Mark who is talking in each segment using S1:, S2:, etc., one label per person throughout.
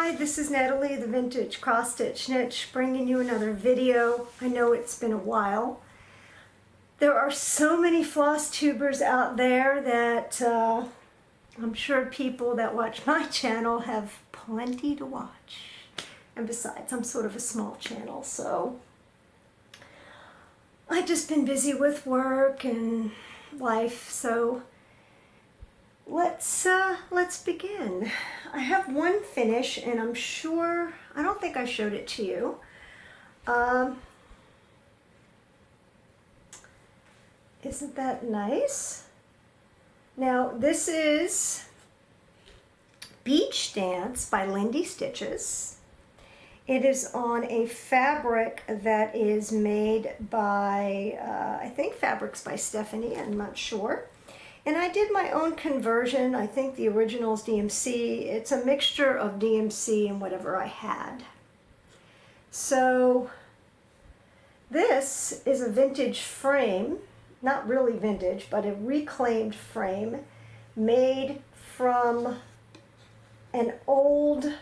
S1: Hi, this is Natalie, the Vintage Cross Stitch Niche, bringing you another video. I know it's been a while. There are so many floss tubers out there that I'm sure people that watch my channel have plenty to watch. And besides, I'm sort of a small channel, so I've just been busy with work and life, so let's begin. I have one finish, and I'm sure, I don't think I showed it to you. Isn't that nice? Now, this is Beach Dance by Lindy Stiches. It is on a fabric that is made by, I think Fabrics by Stephanie, I'm not sure. And I did my own conversion. I think the original is DMC. It's a mixture of DMC and whatever I had. So this is a vintage frame, not really vintage, but a reclaimed frame made from an old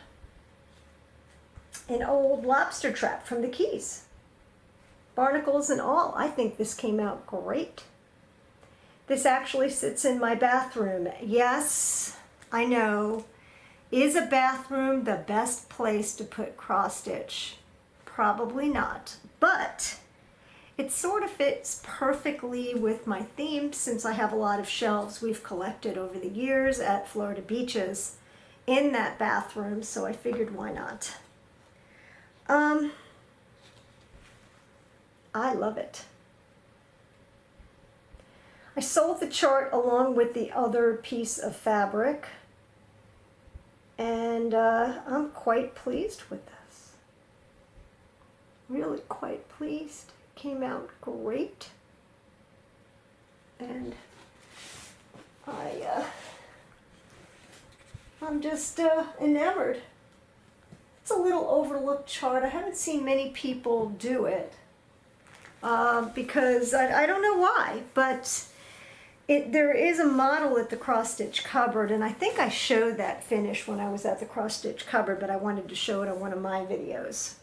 S1: lobster trap from the Keys. Barnacles and all. I think this came out great. This actually sits in my bathroom. Yes, I know. Is a bathroom the best place to put cross stitch? Probably not, but it sort of fits perfectly with my theme since I have a lot of shelves we've collected over the years at Florida beaches in that bathroom, so I figured why not. I love it. I sold the chart along with the other piece of fabric, and I'm quite pleased with this. Really quite pleased. It came out great, and I'm just enamored. It's a little overlooked chart. I haven't seen many people do it because I don't know why, but there is a model at the cross stitch cupboard, and I think I showed that finish when I was at the cross stitch cupboard, but I wanted to show it on one of my videos.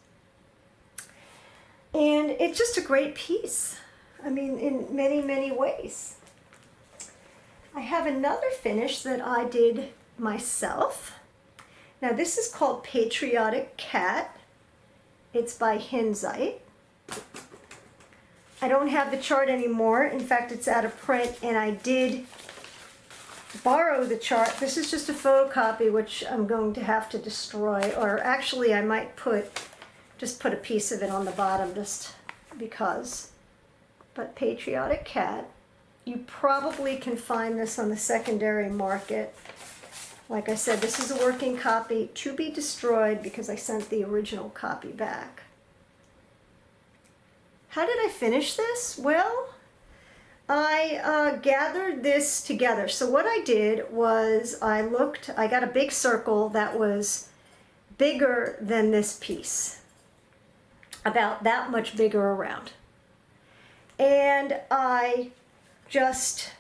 S1: And it's just a great piece. I mean, in many, many ways. I have another finish that I did myself. Now this is called Patriotic Cat. It's by Hinzeit. I don't have the chart anymore. In fact, it's out of print, and I did borrow the chart. This is just a photocopy, which I'm going to have to destroy, or actually I might just put a piece of it on the bottom just because. But Patriotic Cat, you probably can find this on the secondary market. Like I said, this is a working copy to be destroyed because I sent the original copy back. How did I finish this? Well, I gathered this together. So what I did was I got a big circle that was bigger than this piece, about that much bigger around. And I just,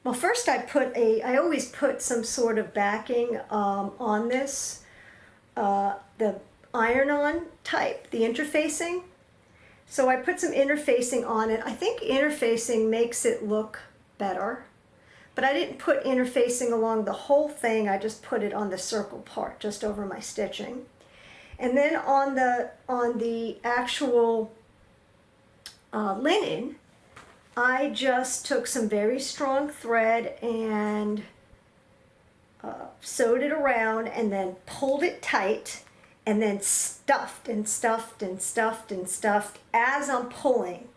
S1: well, first I always put some sort of backing on this, the iron-on type, the interfacing. So I put some interfacing on it. I think interfacing makes it look better, but I didn't put interfacing along the whole thing. I just put it on the circle part, just over my stitching. And then on the actual linen, I just took some very strong thread and sewed it around and then pulled it tight, and then stuffed and stuffed and stuffed and stuffed as I'm pulling.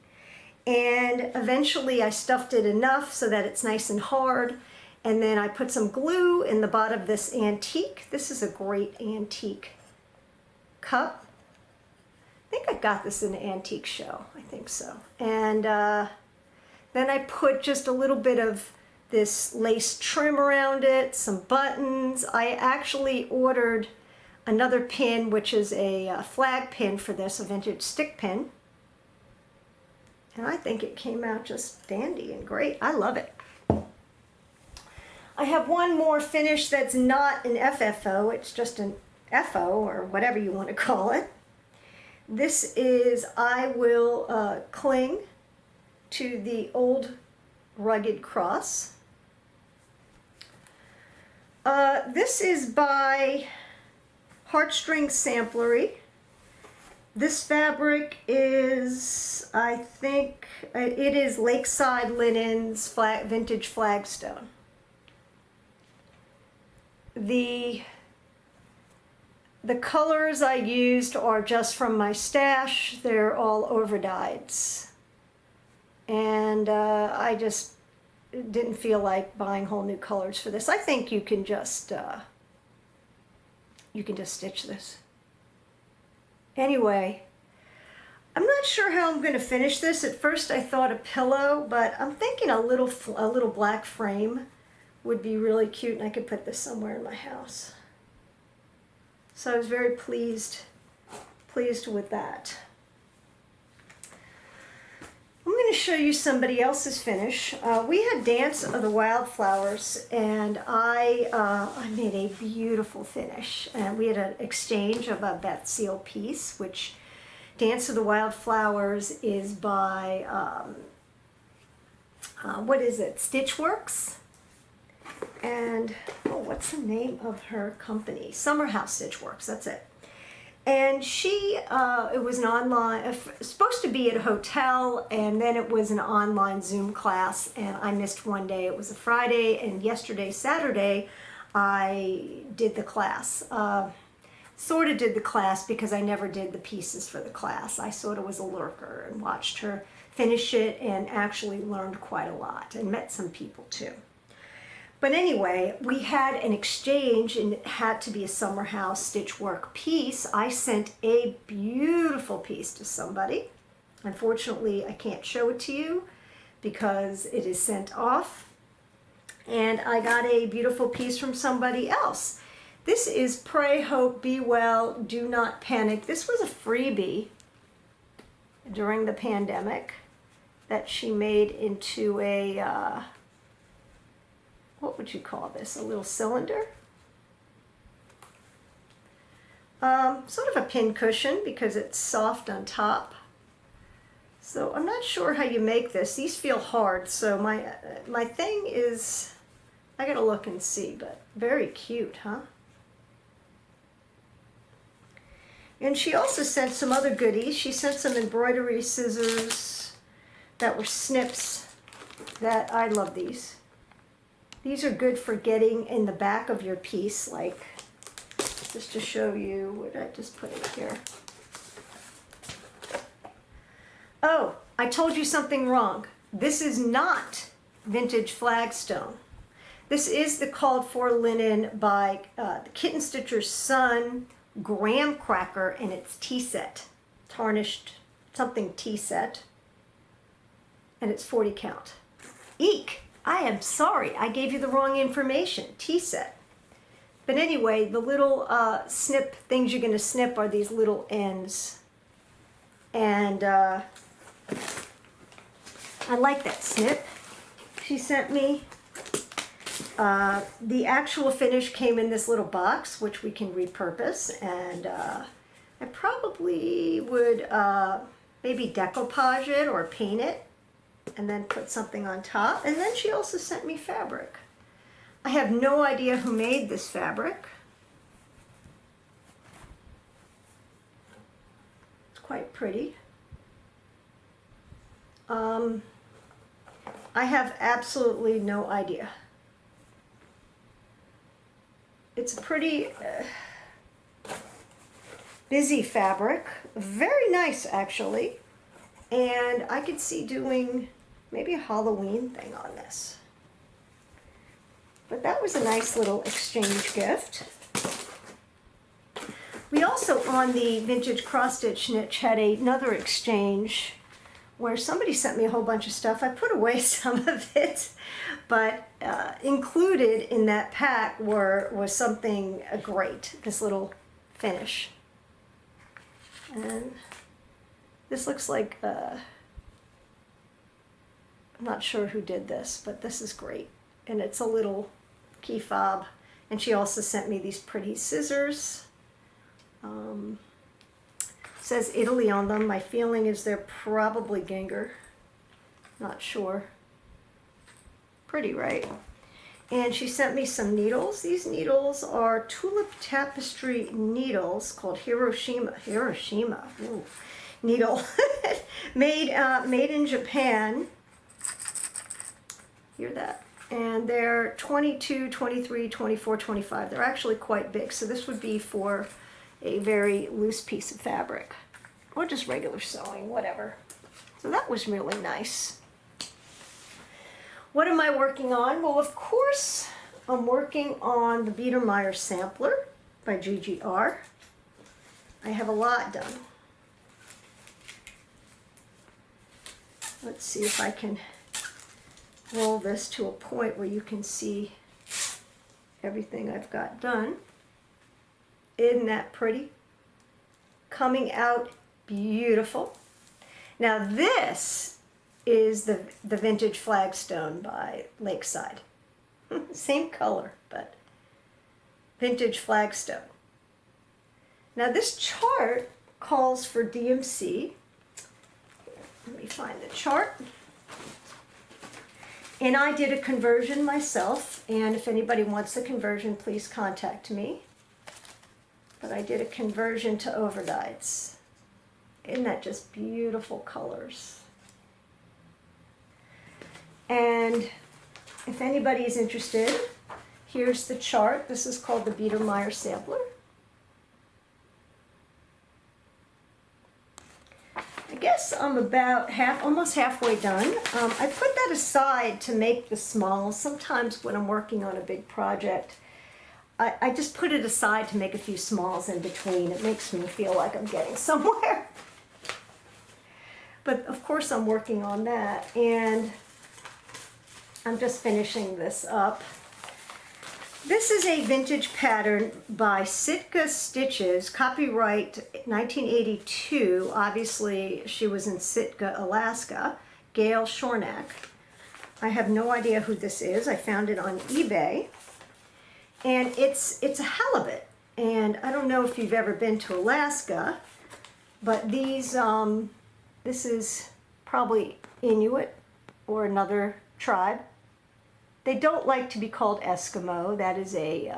S1: And eventually I stuffed it enough so that it's nice and hard. And then I put some glue in the bottom of this antique. This is a great antique cup. I think I got this in an antique show. I think so. And then I put just a little bit of this lace trim around it, some buttons. I actually ordered another pin, which is a flag pin for this, a vintage stick pin. And I think it came out just dandy and great. I love it. I have one more finish that's not an FFO, it's just an FO, or whatever you want to call it. This is I Will Cling to the Old Rugged Cross. This is by Heartstring Samplary. This fabric is, I think, it is Lakeside Linens Vintage Flagstone. The colors I used are just from my stash. They're all overdyeds. And I just didn't feel like buying whole new colors for this. I think you can just stitch this. Anyway, I'm not sure how I'm going to finish this. At first I thought a pillow, but I'm thinking a little black frame would be really cute, and I could put this somewhere in my house. So I was very pleased with that. I'm going to show you somebody else's finish. We had Dance of the Wildflowers, and I made a beautiful finish. And we had an exchange of a Beth Seal piece, which Dance of the Wildflowers is by, what is it, Stitchworks? And, oh, what's the name of her company? Summer House Stitchworks, that's it. And she, it was an online, supposed to be at a hotel, and then it was an online Zoom class, and I missed one day. It was a Friday, and yesterday, Saturday, I did the class. Sort of did the class because I never did the pieces for the class. I sort of was a lurker and watched her finish it and actually learned quite a lot and met some people too. But anyway, we had an exchange, and it had to be a Summer House Stitchwork piece. I sent a beautiful piece to somebody. Unfortunately, I can't show it to you because it is sent off. And I got a beautiful piece from somebody else. This is Pray, Hope, Be Well, Do Not Panic. This was a freebie during the pandemic that she made into a... what would you call this? A little cylinder? Sort of a pin cushion because it's soft on top. So I'm not sure how you make this. These feel hard, so my thing is, I gotta look and see, but very cute, huh? And she also sent some other goodies. She sent some embroidery scissors that were snips that, I love these. These are good for getting in the back of your piece, like, just to show you, what did I just put it here? Oh, I told you something wrong. This is not Vintage Flagstone. This is the called for linen by the Kitten Stitcher's Son Graham Cracker, and it's tea set, tarnished something tea set, and it's 40 count. Eek! I am sorry, I gave you the wrong information. Tea set. But anyway, the little snip things you're going to snip are these little ends. And I like that snip she sent me. The actual finish came in this little box, which we can repurpose. And I probably would maybe decoupage it or paint it, and then put something on top. And then she also sent me fabric. I have no idea who made this fabric. It's quite pretty. I have absolutely no idea. It's a pretty busy fabric. Very nice, actually. And I could see doing maybe a Halloween thing on this. But that was a nice little exchange gift. We also, on the Vintage Cross Stitch niche, had another exchange where somebody sent me a whole bunch of stuff. I put away some of it, but included in that pack was something great, this little finish. And this looks like, I'm not sure who did this, but this is great. And it's a little key fob. And she also sent me these pretty scissors. Says Italy on them. My feeling is they're probably Ginger. Not sure. Pretty, right? And she sent me some needles. These needles are Tulip Tapestry needles called Hiroshima. Ooh, needle. made in Japan. Hear that? And they're 22, 23, 24, 25. They're actually quite big. So this would be for a very loose piece of fabric. Or just regular sewing, whatever. So that was really nice. What am I working on? Well, of course, I'm working on the Biedermeyer Sampler by Gigi R. I have a lot done. Let's see if I can roll this to a point where you can see everything I've got done. Isn't that pretty? Coming out beautiful. Now this is the Vintage Flagstone by Lakeside. Same color, but Vintage Flagstone. Now this chart calls for DMC. Let me find the chart. And I did a conversion myself, and if anybody wants the conversion, please contact me. But I did a conversion to overdyes. Isn't that just beautiful colors? And if anybody is interested, here's the chart. This is called the Biedermeyer Sampler. I guess I'm about almost halfway done. I put that aside to make the smalls. Sometimes when I'm working on a big project, I just put it aside to make a few smalls in between. It makes me feel like I'm getting somewhere. But of course I'm working on that, and I'm just finishing this up. This is a vintage pattern by Sitka Stitches, copyright 1982. Obviously, she was in Sitka, Alaska. Gail Shornack. I have no idea who this is. I found it on eBay. And it's a halibut. And I don't know if you've ever been to Alaska, but these, this is probably Inuit or another tribe. They don't like to be called Eskimo. That is a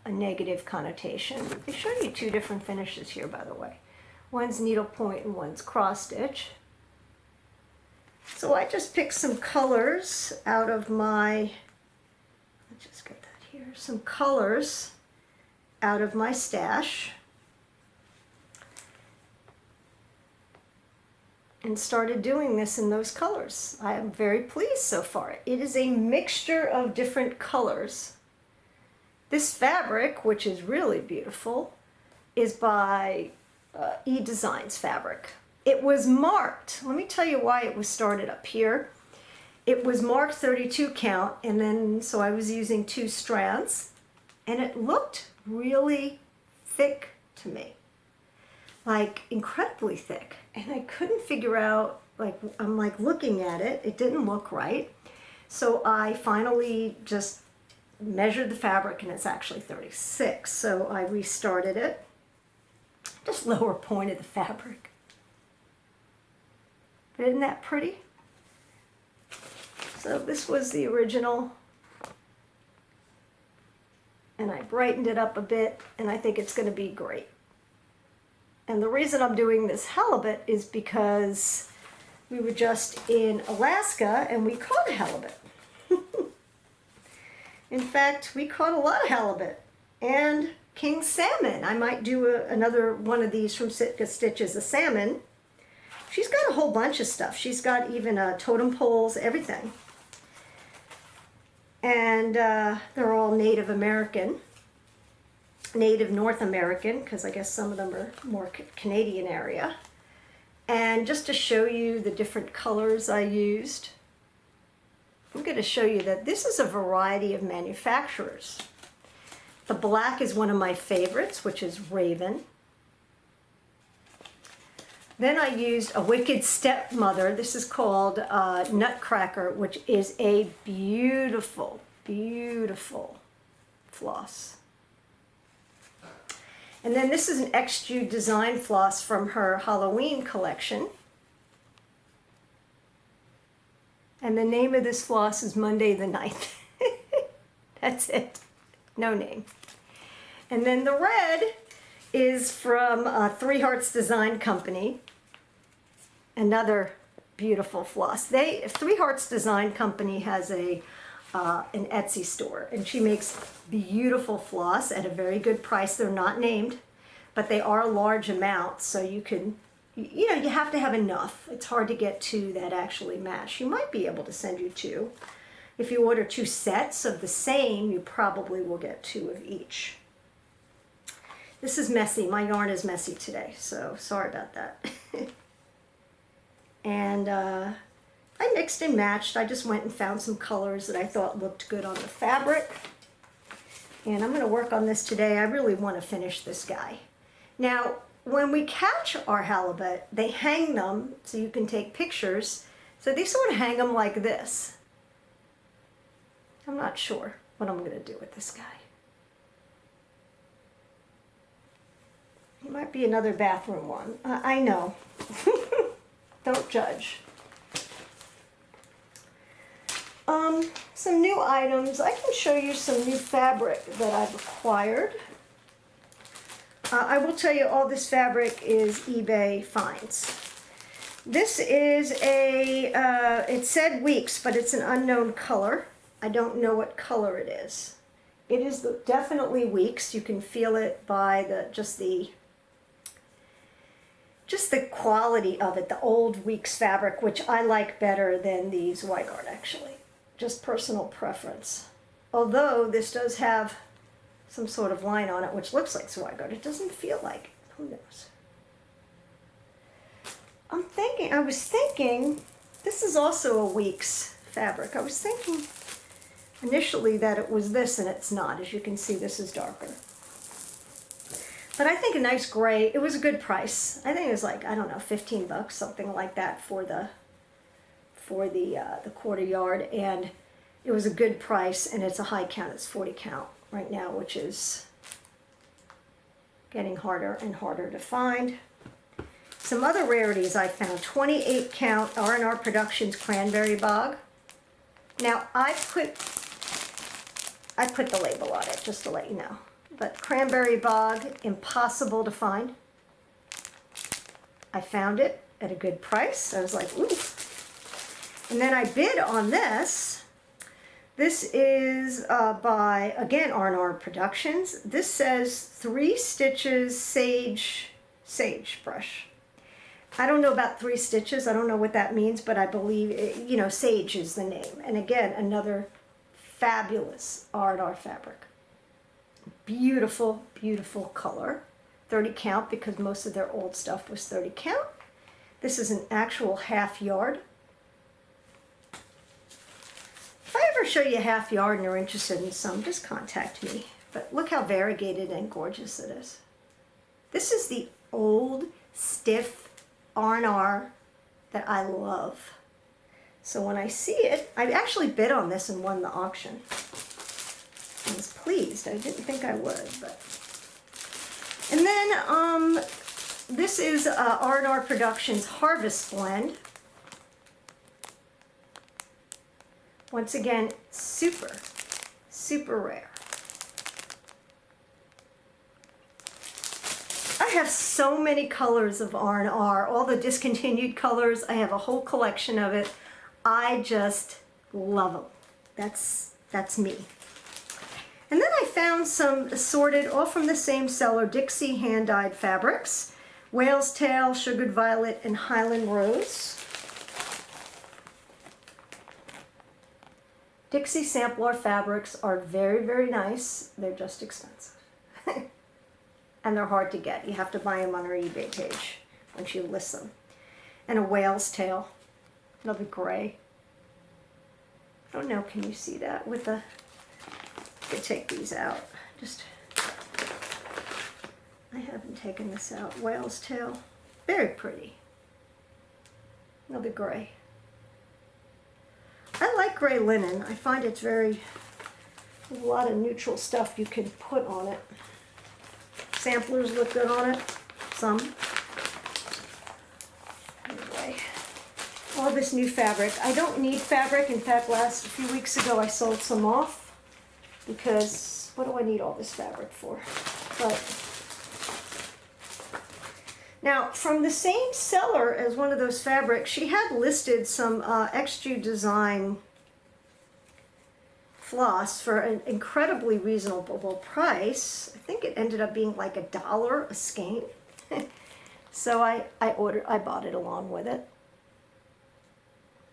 S1: negative connotation. They show you two different finishes here, by the way. One's needlepoint and one's cross stitch. So I just picked some colors out of my, let's just get that here, some colors out of my stash. And started doing this in those colors. I am very pleased so far. It is a mixture of different colors. This fabric, which is really beautiful, is by E-Designs fabric. It was marked. Let me tell you why it was started up here. It was marked 32 count, and then so I was using 2 strands, and it looked really thick to me. Like incredibly thick, and I couldn't figure out, like, I'm like looking at it, it didn't look right. So I finally just measured the fabric, and it's actually 36. So I restarted it, just lower pointed the fabric. But isn't that pretty? So this was the original, and I brightened it up a bit, and I think it's going to be great. And the reason I'm doing this halibut is because we were just in Alaska and we caught a halibut. In fact, we caught a lot of halibut and king salmon. I might do another one of these from Sitka Stitches, a salmon. She's got a whole bunch of stuff. She's got even totem poles, everything. And they're all Native American. Native North American, because I guess some of them are more Canadian area. And just to show you the different colors I used, I'm going to show you that this is a variety of manufacturers. The black is one of my favorites, which is Raven. Then I used a Wicked Stepmother. This is called Nutcracker, which is a beautiful, beautiful floss. And then this is an XG design floss from her Halloween collection. And the name of this floss is Monday the 9th. That's it. No name. And then the red is from Three Hearts Design Company. Another beautiful floss. Three Hearts Design Company has an Etsy store, and she makes beautiful floss at a very good price. They're not named, but they are large amounts, so you can, you know, you have to have enough. It's hard to get two that actually match. She might be able to send you two. If you order two sets of the same, you probably will get two of each. This is messy. My yarn is messy today, so sorry about that. And I mixed and matched. I just went and found some colors that I thought looked good on the fabric. And I'm going to work on this today. I really want to finish this guy. Now, when we catch our halibut, they hang them so you can take pictures. So they sort of hang them like this. I'm not sure what I'm going to do with this guy. He might be another bathroom one. I know. Don't judge. Some new items. I can show you some new fabric that I've acquired. I will tell you all this fabric is eBay finds. This is it said weeks, but it's an unknown color. I don't know what color it is. It is definitely weeks. You can feel it by just the quality of it, the old Weeks fabric, which I like better than the Zweigart actually. Just personal preference. Although this does have some sort of line on it which looks like Zweigart. It doesn't feel like it. Who knows? I was thinking, this is also a Weeks fabric. I was thinking initially that it was this, and it's not. As you can see, this is darker. But I think a nice gray, it was a good price. I think it was like, I don't know, 15 bucks, something like that for the quarter yard, and it was a good price, and it's a high count. It's 40 count right now, which is getting harder and harder to find. Some other rarities I found: 28 count R&R Productions Cranberry Bog. Now I put the label on it just to let you know. But Cranberry Bog, impossible to find. I found it at a good price. I was like, ooh. And then I bid on this. This is by, again, R&R Productions. This says 3 stitches sage brush. I don't know about 3 stitches. I don't know what that means, but I believe, you know, sage is the name. And again, another fabulous R&R fabric. Beautiful, beautiful color. 30 count, because most of their old stuff was 30 count. This is an actual half yard. If I ever show you a half yard and you're interested in some, just contact me. But look how variegated and gorgeous it is. This is the old, stiff R&R that I love. So when I see it, I actually bid on this and won the auction. I was pleased. I didn't think I would, but. And then this is R&R Productions Harvest Blend. Once again, super, super rare. I have so many colors of R&R, all the discontinued colors. I have a whole collection of it. I just love them. That's me. And then I found some assorted, all from the same seller, Dixie hand-dyed fabrics. Whale's Tail, Sugared Violet, and Highland Rose. Dixie Sampler fabrics are very, very nice. They're just expensive. And they're hard to get. You have to buy them on her eBay page when she lists them. And a Whale's Tail, another gray. I don't know, can you see that with the... I could take these out. I haven't taken this out. Whale's Tail. Very pretty. Another gray. I like gray linen. I find it's a lot of neutral stuff you can put on it. samplers look good on it. Some. Anyway, all this new fabric. I don't need fabric. In fact, a few weeks ago I sold some off because what do I need all this fabric for? But now, from the same seller as one of those fabrics, she had listed some Extrude Design floss for an incredibly reasonable price. I think it ended up being like $1 a skein. So I bought it along with it.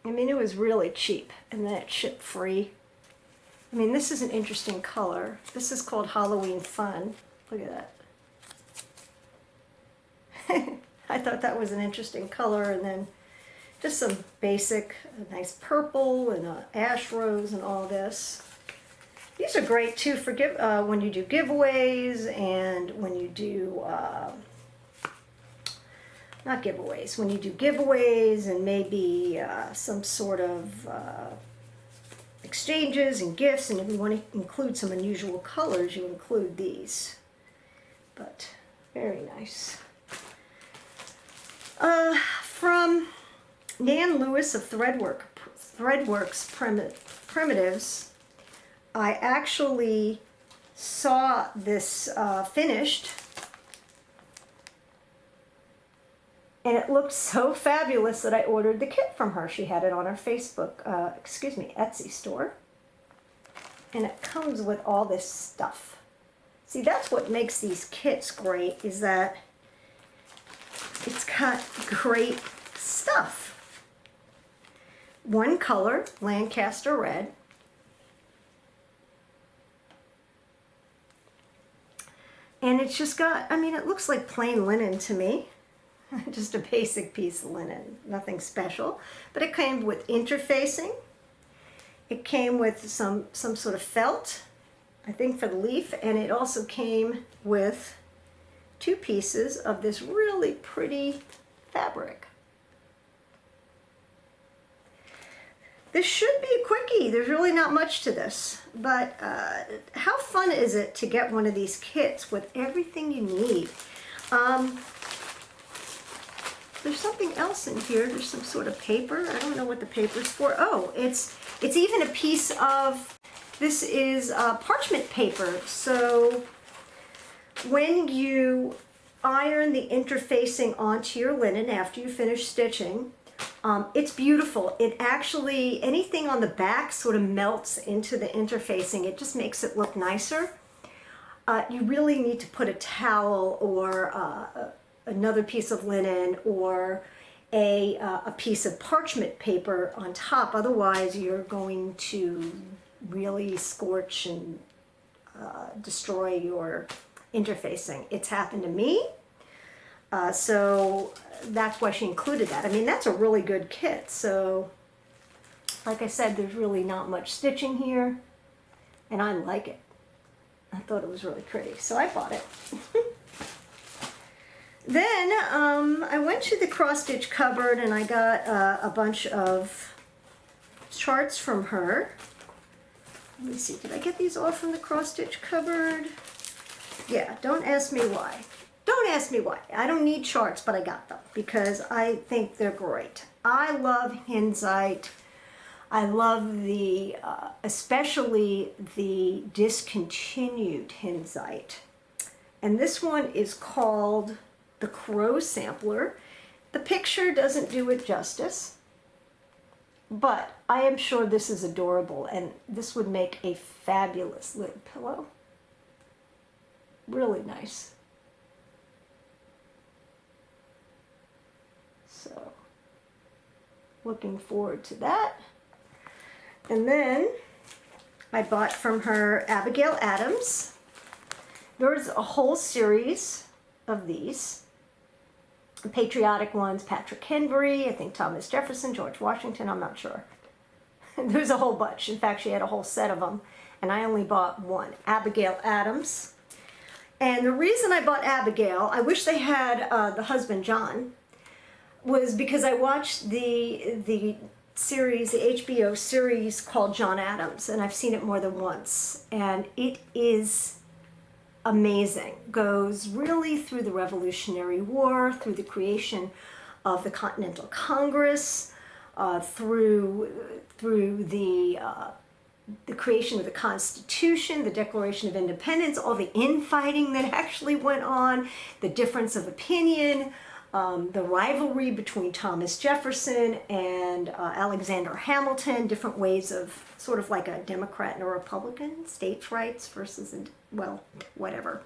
S1: I mean, it was really cheap, and then it shipped free. I mean, this is an interesting color. This is called Halloween Fun. Look at that. I thought that was an interesting color, and then just some basic, nice purple and ash rose and all this. These are great too for when you do giveaways and when you do, not giveaways, when you do giveaways and maybe some sort of exchanges and gifts, and if you want to include some unusual colors, you include these. But very nice. From Nan Lewis of Threadworks Primitives, I actually saw this finished, and it looked so fabulous that I ordered the kit from her. She had it on her Facebook, Etsy store, and it comes with all this stuff. See, that's what makes these kits great, is that it's got great stuff. One color, Lancaster Red. And it's just got, I mean, it looks like plain linen to me. Just a basic piece of linen, nothing special. But it came with interfacing. It came with some sort of felt, I think for the leaf, and it also came with 2 pieces of this really pretty fabric. This should be a quickie. There's really not much to this, but how fun is it to get one of these kits with everything you need? There's something else in here. There's some sort of paper. I don't know what the paper's for. Oh, it's even a piece of, this is parchment paper. So when you iron the interfacing onto your linen after you finish stitching, it's beautiful. It actually, anything on the back sort of melts into the interfacing. It just makes it look nicer. You really need to put a towel or another piece of linen or a piece of parchment paper on top. Otherwise, you're going to really scorch and destroy your interfacing. It's happened to me. So that's why she included that. I mean, that's a really good kit. So, like I said, there's really not much stitching here, and I like it. I thought it was really pretty, so I bought it. Then I went to the cross-stitch cupboard and I got a bunch of charts from her. Let me see, did I get these all from the cross-stitch cupboard? Yeah, don't ask me why. Don't ask me why. I don't need charts, but I got them because I think they're great. I love Hinzeit. I love the, especially the discontinued Hinzeit. And this one is called the Crow Sampler. The picture doesn't do it justice, but I am sure this is adorable, and this would make a fabulous little pillow. Really nice. So, looking forward to that. And then I bought from her Abigail Adams. There's a whole series of these. Patriotic ones, Patrick Henry, I think Thomas Jefferson, George Washington, I'm not sure. There's a whole bunch. In fact, she had a whole set of them, and I only bought one, Abigail Adams. And the reason I bought Abigail, I wish they had the husband, John, was because I watched the series, the HBO series called John Adams, and I've seen it more than once. And it is amazing. Goes really through the Revolutionary War, through the creation of the Continental Congress, through the creation of the Constitution, the Declaration of Independence, all the infighting that actually went on, the difference of opinion, the rivalry between Thomas Jefferson and Alexander Hamilton, different ways of sort of like a Democrat and a Republican, states' rights versus, well, whatever.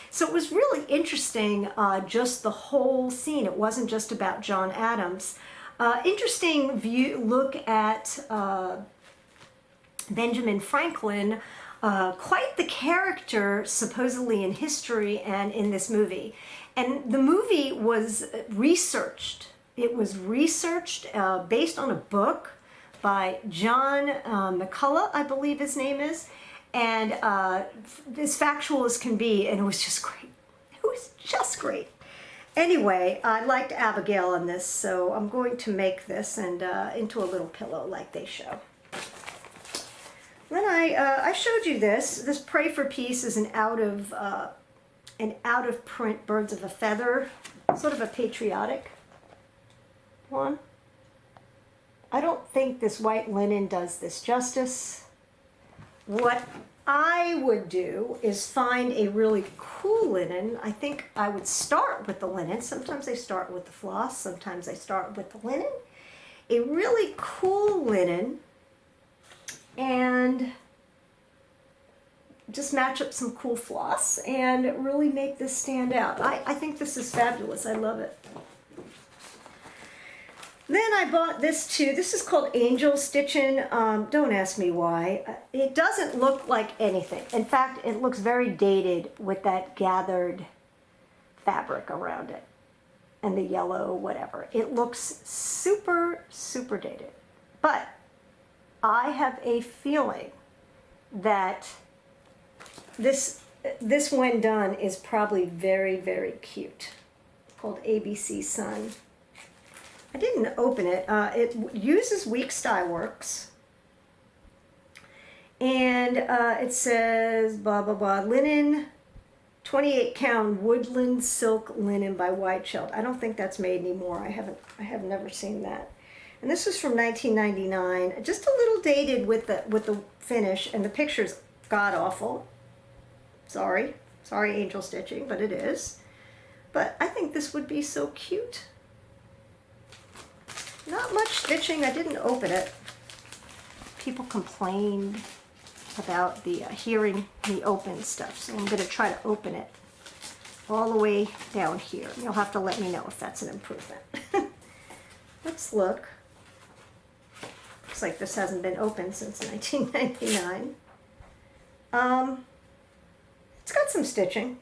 S1: So it was really interesting, just the whole scene. It wasn't just about John Adams. Interesting look at Benjamin Franklin, quite the character supposedly in history and in this movie. And the movie was researched. It was researched based on a book by John McCullough, I believe his name is, and as factual as can be, and it was just great. It was just great. Anyway, I liked Abigail in this, so I'm going to make this and into a little pillow like they show. Then I showed you this. This Pray for Peace is an out of print Birds of a Feather, sort of a patriotic one. I don't think this white linen does this justice. What I would do is find a really cool linen. I think I would start with the linen. Sometimes I start with the floss, sometimes I start with the linen. A really cool linen, and just match up some cool floss and really make this stand out. I think this is fabulous. I love it. Then I bought this too. This is called Angel Stitching. Don't ask me why. It doesn't look like anything. In fact, it looks very dated with that gathered fabric around it and the yellow, whatever. It looks super, super dated. But I have a feeling that this when done is probably very, very cute. Called ABC Sun. I didn't open it. It uses Week Style Works. And it says blah, blah, blah. Linen, 28 count Woodland silk linen by White Shell. I don't think that's made anymore. I have never seen that. And this was from 1999. Just a little dated with the finish, and the picture's god awful. Sorry, Angel Stitching, but it is. But I think this would be so cute. Not much stitching. I didn't open it. People complained about the hearing the open stuff, so I'm going to try to open it all the way down here. You'll have to let me know if that's an improvement. Let's look. Looks like this hasn't been opened since 1999. It's got some stitching.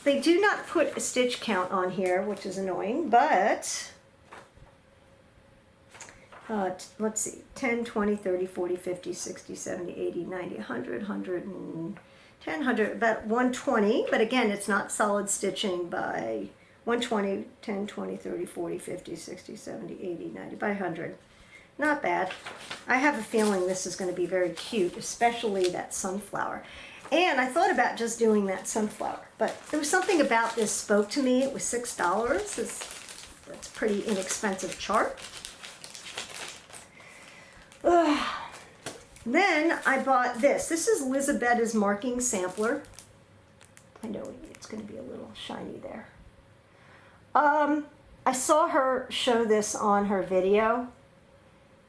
S1: They do not put a stitch count on here, which is annoying, but let's see, 10, 20, 30, 40, 50, 60, 70, 80, 90, 100, 110, 100, about 120, but again, it's not solid stitching by 120, 10, 20, 30, 40, 50, 60, 70, 80, 90, by 100. Not bad. I have a feeling this is going to be very cute, especially that sunflower. And I thought about just doing that sunflower, but there was something about this spoke to me. It was $6. That's a pretty inexpensive chart. Then I bought this. This is Lisabetta's Marking Sampler. I know it's going to be a little shiny there. I saw her show this on her video,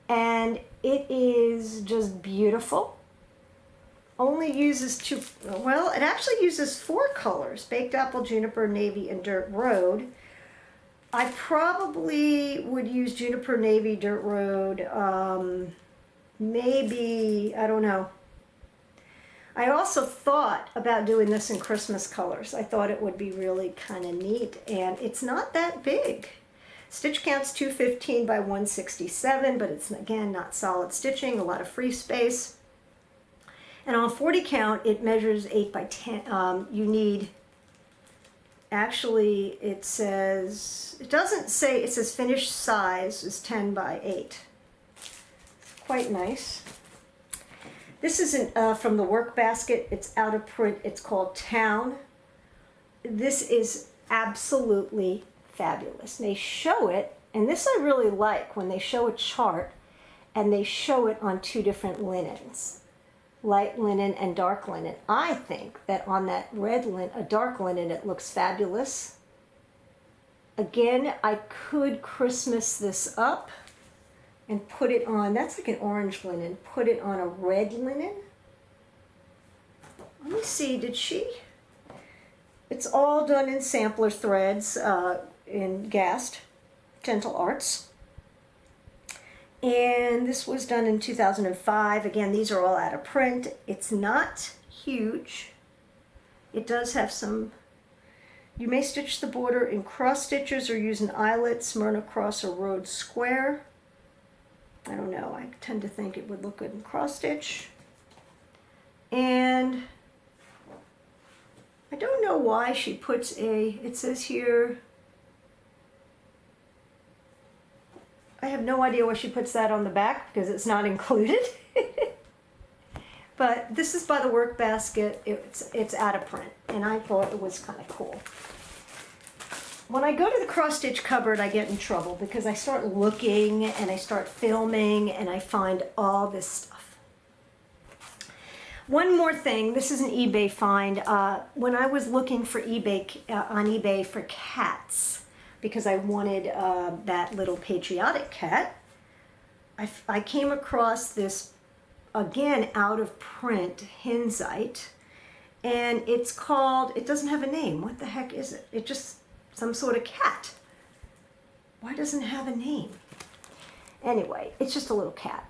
S1: and it is just beautiful. Only uses it actually uses 4 colors: Baked Apple, Juniper, Navy, and Dirt Road. I probably would use Juniper, Navy, Dirt Road, maybe, I don't know. I also thought about doing this in Christmas colors. I thought it would be really kind of neat, and it's not that big. Stitch count's 215 by 167, but it's, again, not solid stitching, a lot of free space. And on 40 count, it measures 8 by 10. You need, actually, it says finished size is 10 by 8. Quite nice. This isn't from the work basket. It's out of print. It's called Town. This is absolutely fabulous. They show it, and this I really like, when they show a chart and they show it on two different linens, light linen and dark linen. I think that on that red linen, a dark linen, it looks fabulous. Again, I could Christmas this up and put it on, that's like an orange linen, put it on a red linen. Let me see, did she? It's all done in sampler threads in Gast, Gentle Arts. And this was done in 2005. Again, these are all out of print. It's not huge. It does have some, you may stitch the border in cross stitches or use an eyelet, Smyrna cross or Rhodes square. I don't know, I tend to think it would look good in cross stitch. And I don't know why she puts it says here, I have no idea why she puts that on the back because it's not included. But this is by the work basket. It's out of print, and I thought it was kind of cool. When I go to the cross stitch cupboard, I get in trouble because I start looking and I start filming and I find all this stuff. One more thing, this is an eBay find. When I was looking for on eBay for cats, because I wanted that little Patriotic Cat, I came across this, again, out of print Hinzeit, and it's called, it doesn't have a name. What the heck is it? It just, some sort of cat. Why doesn't it have a name? Anyway, it's just a little cat.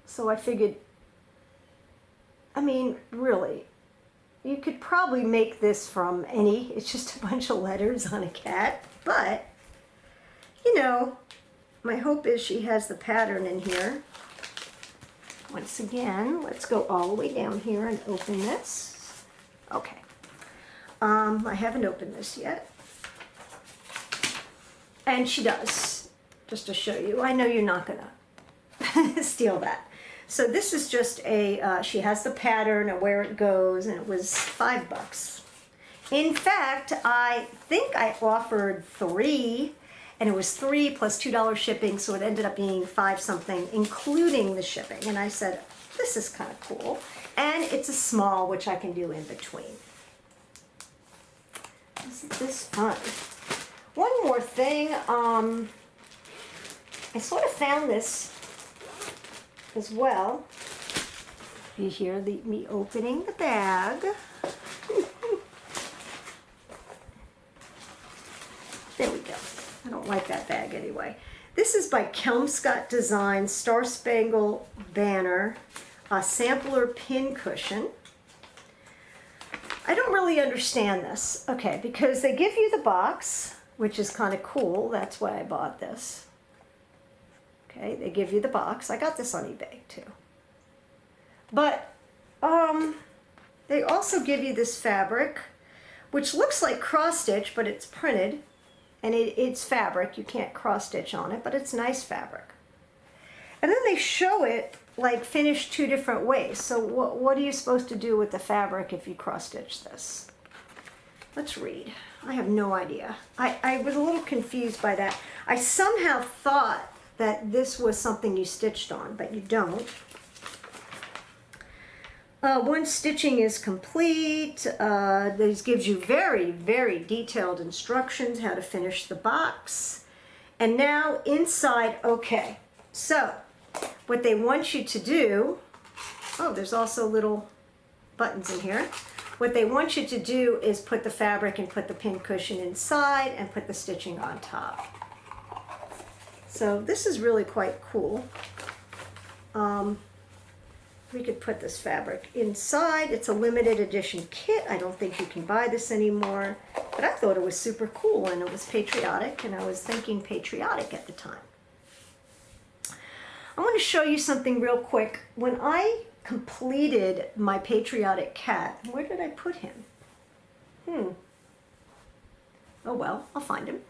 S1: So I figured, I mean, really, you could probably make this from any, it's just a bunch of letters on a cat, but, you know, my hope is she has the pattern in here. Once again, let's go all the way down here and open this. Okay. I haven't opened this yet. And she does, just to show you. I know you're not gonna steal that. So this is just a, she has the pattern and where it goes, and it was $5. In fact, I think I offered 3, and it was 3 plus $2 shipping, so it ended up being 5 something, including the shipping. And I said, this is kind of cool. And it's a small, which I can do in between. Isn't this fun? One more thing, I sort of found this as well. You hear me opening the bag. There we go. I don't like that bag anyway. This is by Kelmscott Design Star Spangle Banner, a sampler pin cushion. I don't really understand this. Okay, because they give you the box, which is kind of cool. That's why I bought this. Okay, they give you the box. I got this on eBay too. But they also give you this fabric, which looks like cross stitch, but it's printed, and it's fabric. You can't cross stitch on it, but it's nice fabric. And then they show it like finished 2 different ways. So what are you supposed to do with the fabric if you cross stitch this? Let's read. I have no idea. I was a little confused by that. I somehow thought that this was something you stitched on, but you don't. Once stitching is complete, this gives you very, very detailed instructions how to finish the box. And now inside, okay, so what they want you to do, oh, there's also little buttons in here. What they want you to do is put the fabric and put the pin cushion inside and put the stitching on top. So this is really quite cool. We could put this fabric inside. It's a limited edition kit. I don't think you can buy this anymore, but I thought it was super cool, and it was patriotic, and I was thinking patriotic at the time. I want to show you something real quick. When I completed my Patriotic Cat, where did I put him? Oh well, I'll find him.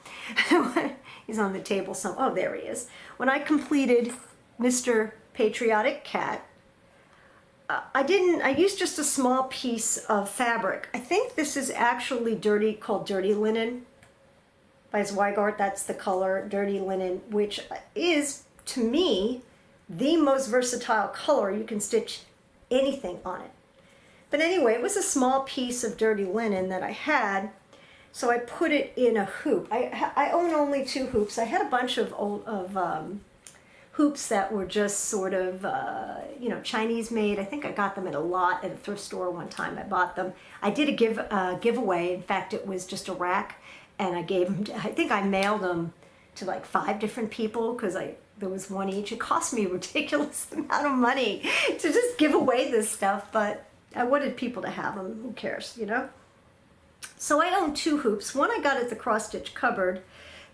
S1: He's on the table some, oh, there he is. When I completed Mr. Patriotic Cat, I used just a small piece of fabric. I think this is actually called Dirty Linen by Zweigart. That's the color, Dirty Linen, which is, to me, the most versatile color. You can stitch anything on it. But anyway, it was a small piece of Dirty Linen that I had, so I put it in a hoop. I own only 2 hoops. I had a bunch of hoops that were just sort of, you know, Chinese made. I think I got them at a lot at a thrift store one time. I bought them. I did a giveaway. In fact, it was just a rack, and I gave them, I think I mailed them to like 5 different people because there was one each. It cost me a ridiculous amount of money to just give away this stuff, but I wanted people to have them. Who cares, you know? So I own 2 hoops. One I got at the cross stitch cupboard.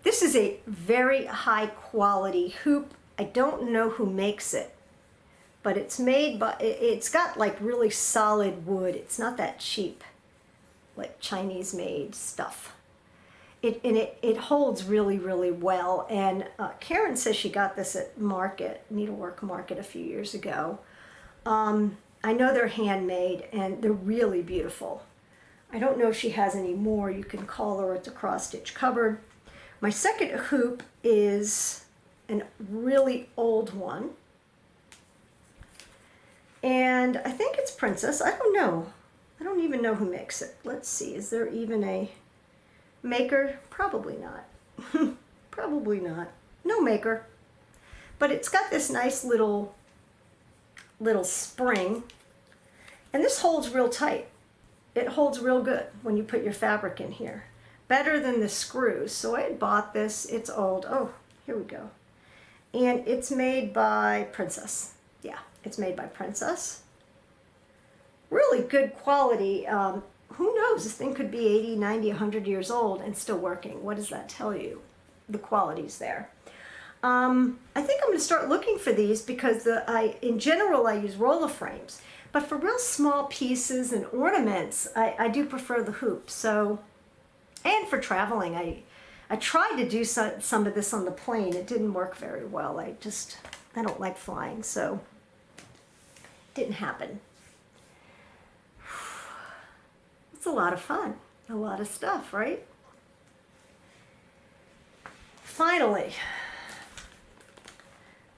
S1: This is a very high quality hoop. I don't know who makes it, but it's made by, it's got like really solid wood. It's not that cheap, like Chinese made stuff. It holds really, really well. And Karen says she got this at Needlework Market a few years ago. I know they're handmade and they're really beautiful. I don't know if she has any more. You can call her at the cross stitch cupboard. My second hoop is a really old one. And I think it's Princess. I don't know. I don't even know who makes it. Let's see. Is there even a maker? Probably not. Probably not. No maker. But it's got this nice little spring. And this holds real tight. It holds real good when you put your fabric in here. Better than the screws. So I had bought this. It's old. Oh, here we go. And it's made by Princess. Yeah, it's made by Princess. Really good quality. Who knows? This thing could be 80, 90, 100 years old and still working. What does that tell you? The quality's there. I think I'm going to start looking for these because in general I use roller frames. But for real small pieces and ornaments, I do prefer the hoop. So, and for traveling, I tried to do some of this on the plane. It didn't work very well. I don't like flying, so it didn't happen. It's a lot of fun. A lot of stuff, right? Finally,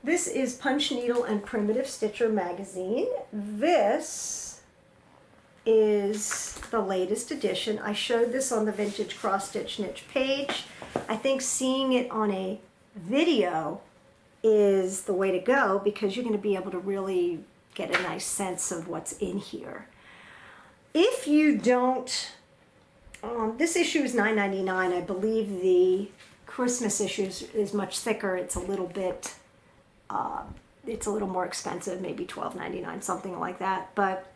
S1: this is Punch Needle and Primitive Stitcher magazine. This is the latest edition. I showed this on the Vintage Cross Stitch Niche page. I think seeing it on a video is the way to go because you're going to be able to really get a nice sense of what's in here. If you don't, this issue is $9.99. I believe the Christmas issue is much thicker. It's a little bit, it's a little more expensive, maybe $12.99, something like that. But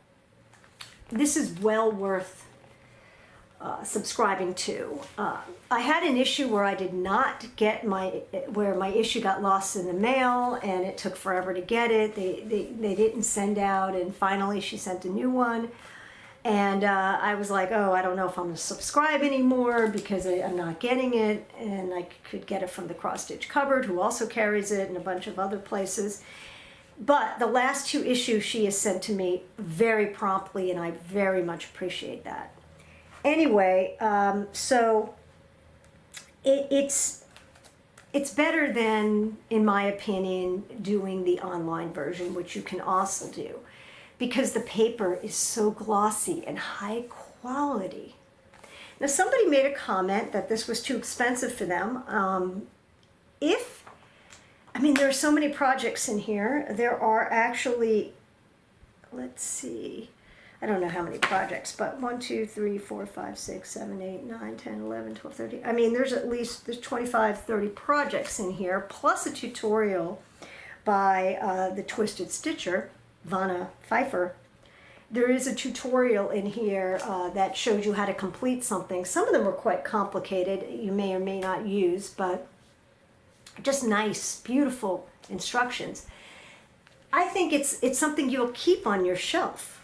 S1: this is well worth subscribing to. I had an issue where I did not get where my issue got lost in the mail and it took forever to get it. They didn't send out, and finally she sent a new one. And I was like, oh, I don't know if I'm going to subscribe anymore because I'm not getting it. And I could get it from the Cross Stitch Cupboard, who also carries it, and a bunch of other places. But the last 2 issues she has sent to me very promptly, and I very much appreciate that. Anyway, so it's better than, in my opinion, doing the online version, which you can also do, because the paper is so glossy and high quality. Now, somebody made a comment that this was too expensive for them. I mean, there are so many projects in here. There are actually, let's see, I don't know how many projects, but 1, 2, 3, 4, 5, 6, 7, 8, 9, 10, 11, 12, 13. I mean, there's 25, 30 projects in here, plus a tutorial by the Twisted Stitcher, Vanna Pfeiffer. There is a tutorial in here that shows you how to complete something. Some of them are quite complicated, you may or may not use, but just nice, beautiful instructions. I think it's something you'll keep on your shelf.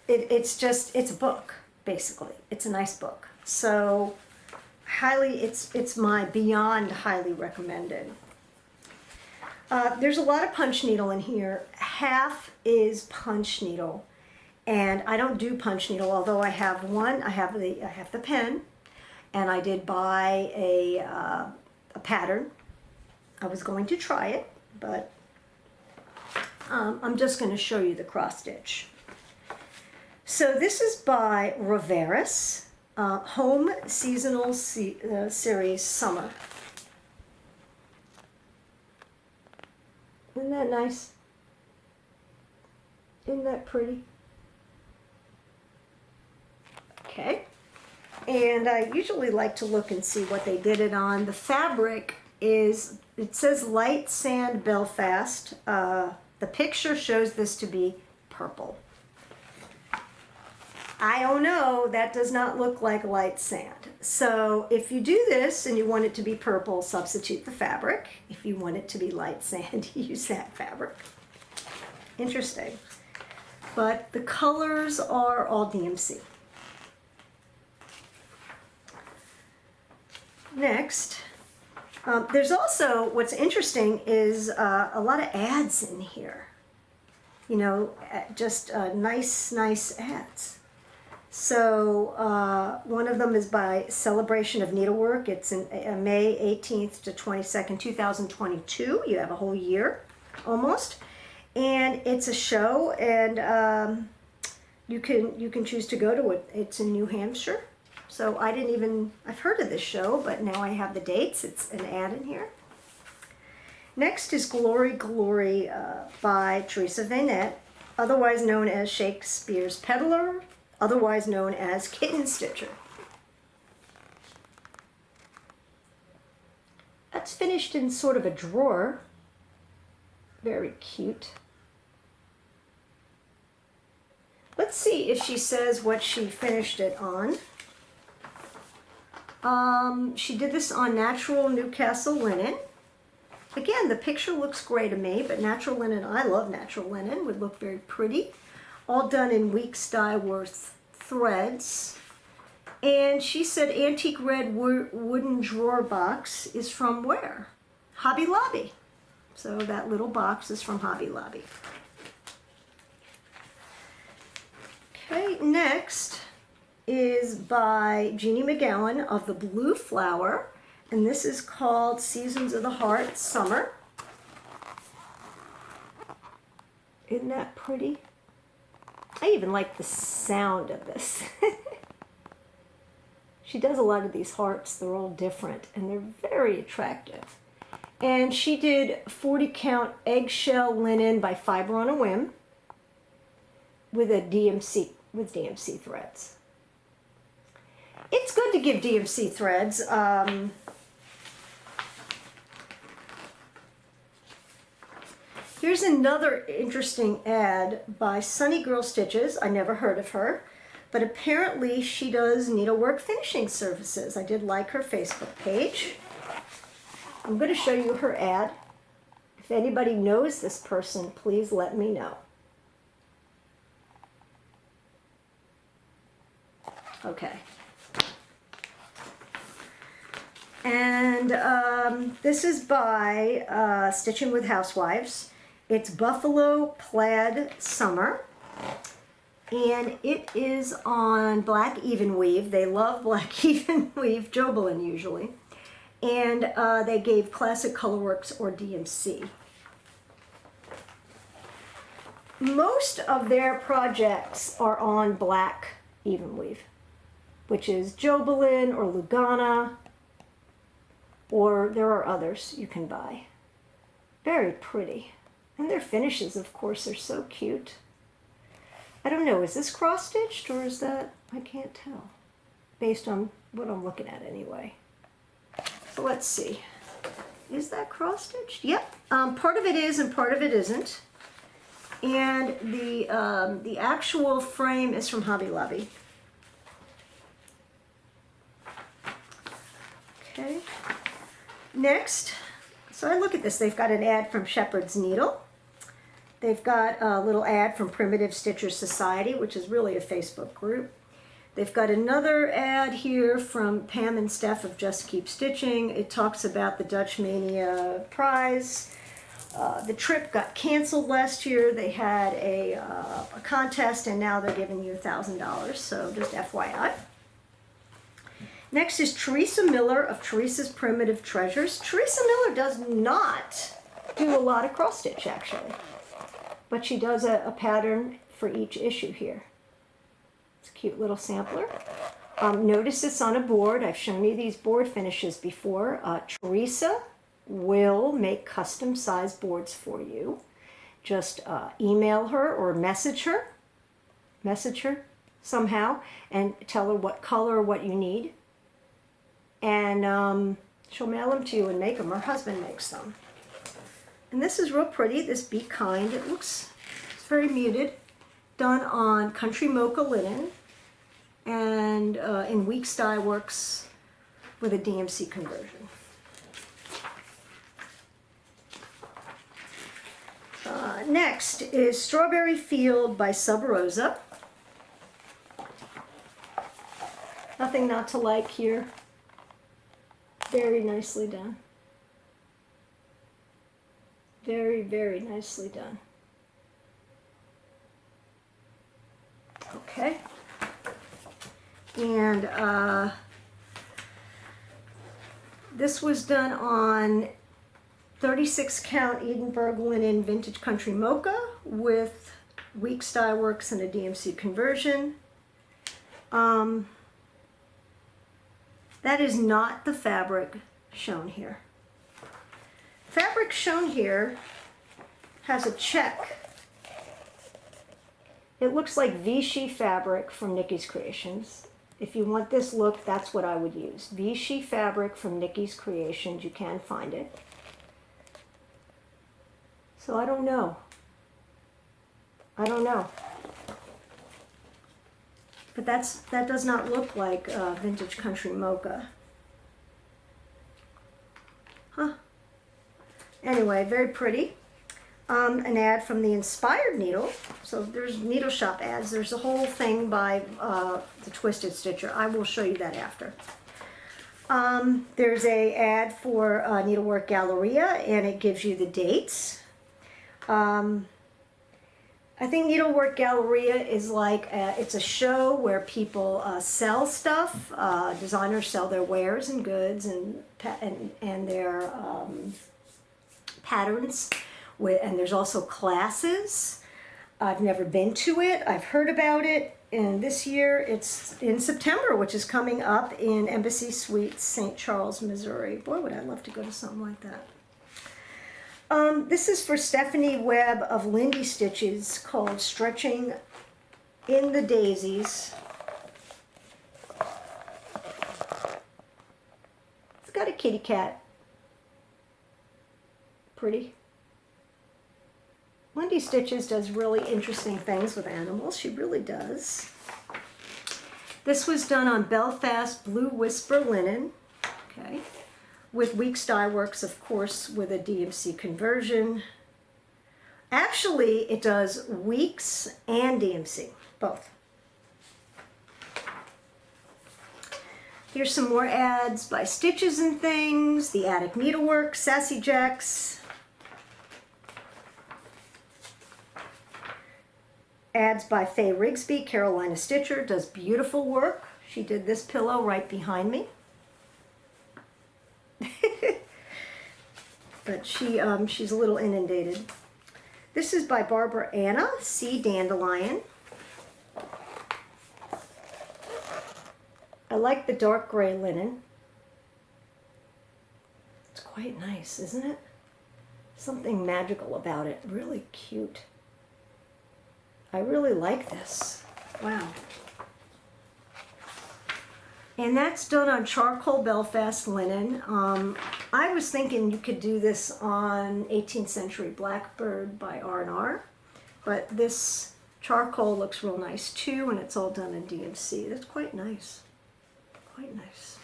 S1: It's a book, basically. It's a nice book. So it's my beyond highly recommended. There's a lot of punch needle in here. Half is punch needle. And I don't do punch needle, although I have one. I have the pen, and I did buy a pattern. I was going to try it, but I'm just going to show you the cross stitch. So this is by Riveris, Home Seasonal Series Summer. Isn't that nice? Isn't that pretty? Okay. And I usually like to look and see what they did it on. The fabric is, it says light sand Belfast. The picture shows this to be purple. I don't know, that does not look like light sand. So if you do this and you want it to be purple, substitute the fabric. If you want it to be light sand, use that fabric. Interesting. But the colors are all DMC. Next, there's also, what's interesting is a lot of ads in here. You know, just nice ads. So one of them is by Celebration of Needlework. It's in May 18th to 22nd, 2022. You have a whole year, almost. And it's a show, and you can choose to go to it. It's in New Hampshire. So I've heard of this show, but now I have the dates. It's an ad in here. Next is Glory, Glory by Teresa Veynette, otherwise known as Shakespeare's Peddler, otherwise known as Kitten Stitcher. That's finished in sort of a drawer. Very cute. Let's see if she says what she finished it on. She did this on natural Newcastle linen. Again, the picture looks gray to me, but natural linen, I love natural linen, would look very pretty. All done in weeks dye worth threads. And she said antique red wooden drawer box is from where? Hobby Lobby. So that little box is from Hobby Lobby. Okay, next is by Jeannie McGowan of the Blue Flower, and this is called Seasons of the Heart Summer. Isn't that pretty? I even like the sound of this. She does a lot of these hearts. They're all different, and they're very attractive. And she did 40 count eggshell linen by Fiber on a Whim with DMC threads. It's good to give DMC threads. Here's another interesting ad by Sunny Girl Stitches. I never heard of her, but apparently she does needlework finishing services. I did like her Facebook page. I'm going to show you her ad. If anybody knows this person, please let me know. Okay. And this is by Stitching with Housewives. It's Buffalo Plaid Summer. And it is on black even weave. They love black even weave, Jobelin usually. And they gave Classic Colorworks or DMC. Most of their projects are on black even weave, which is Jobelin or Lugana, or there are others you can buy. Very pretty. And their finishes, of course, are so cute. I don't know, is this cross-stitched or is that, I can't tell, based on what I'm looking at anyway. So let's see. Is that cross-stitched? Yep. Part of it is and part of it isn't. And the actual frame is from Hobby Lobby. Okay. Next, so I look at this. They've got an ad from Shepherd's Needle. They've got a little ad from Primitive Stitchers Society, which is really a Facebook group. They've got another ad here from Pam and Steph of Just Keep Stitching. It talks about the Dutch Mania prize. the trip got canceled last year. They had a contest, and now they're giving you $1,000, so just FYI. Next is Theresa Miller of Teresa's Primitive Treasures. Theresa Miller does not do a lot of cross stitch, actually, but she does a pattern for each issue here. It's a cute little sampler. Notice it's on a board. I've shown you these board finishes before. Teresa will make custom size boards for you. Just email her or message her somehow and tell her what color, what you need. And she'll mail them to you and make them. Her husband makes them. And this is real pretty, this Be Kind. It's very muted. Done on Country Mocha linen and in Weeks Dye Works with a DMC conversion. Next is Strawberry Field by Subrosa. Nothing not to like here. Very nicely done. Very, very nicely done. Okay. And this was done on 36 count Edinburgh linen vintage country mocha with Weeks Dye Works and a DMC conversion. That is not the fabric shown here. Fabric shown here has a check. It looks like Vichy fabric from Nikki's Creations. If you want this look, that's what I would use. Vichy fabric from Nikki's Creations. You can find it. So I don't know. But that does not look like vintage country mocha. Huh. Anyway, very pretty. An ad from the Inspired Needle. So there's needle shop ads. There's a whole thing by the Twisted Stitcher. I will show you that after. There's a ad for Needlework Galleria, and it gives you the dates. I think Needlework Galleria is like, it's a show where people sell stuff. Designers sell their wares and goods and their patterns. And there's also classes. I've never been to it. I've heard about it. And this year it's in September, which is coming up in Embassy Suites, St. Charles, Missouri. Boy, would I love to go to something like that. This is for Stephanie Webb of Lindy Stiches, called Stretching in the Daisies. It's got a kitty cat. Pretty. Lindy Stiches does really interesting things with animals. She really does. This was done on Belfast Blue Whisper linen. Okay. With Weeks Dye Works, of course, with a DMC conversion. Actually, it does Weeks and DMC, both. Here's some more ads by Stitches and Things, The Attic Needlework, Sassy Jacks. Ads by Faye Rigsby, Carolina Stitcher, does beautiful work. She did this pillow right behind me. But she's a little inundated. This is by Barbara Anna, Sea Dandelion. I like the dark gray linen. It's quite nice, isn't it? Something magical about it. Really cute. I really like this. Wow. And that's done on charcoal Belfast linen. I was thinking you could do this on 18th Century Blackbird by R&R, but this charcoal looks real nice too, and it's all done in DMC. That's quite nice. Quite nice.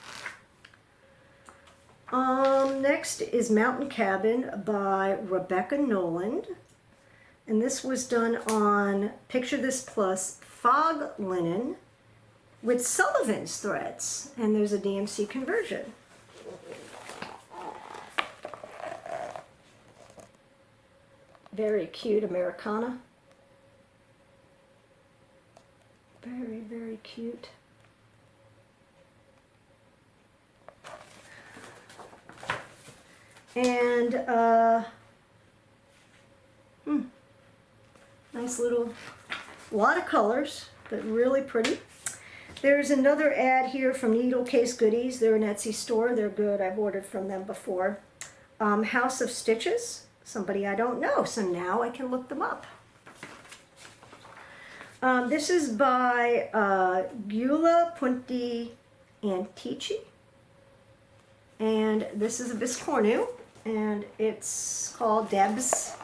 S1: Next is Mountain Cabin by Rebecca Noland. And this was done on Picture This Plus fog linen with Sullivan's threads, and there's a DMC conversion. Very cute Americana. Very, very cute. And nice little, lot of colors, but really pretty. There's another ad here from Needle Case Goodies. They're an Etsy store. They're good. I've ordered from them before. House of Stitches. Somebody I don't know, so now I can look them up. This is by Gula Punti Antici. And this is a biscornu. And it's called Deb's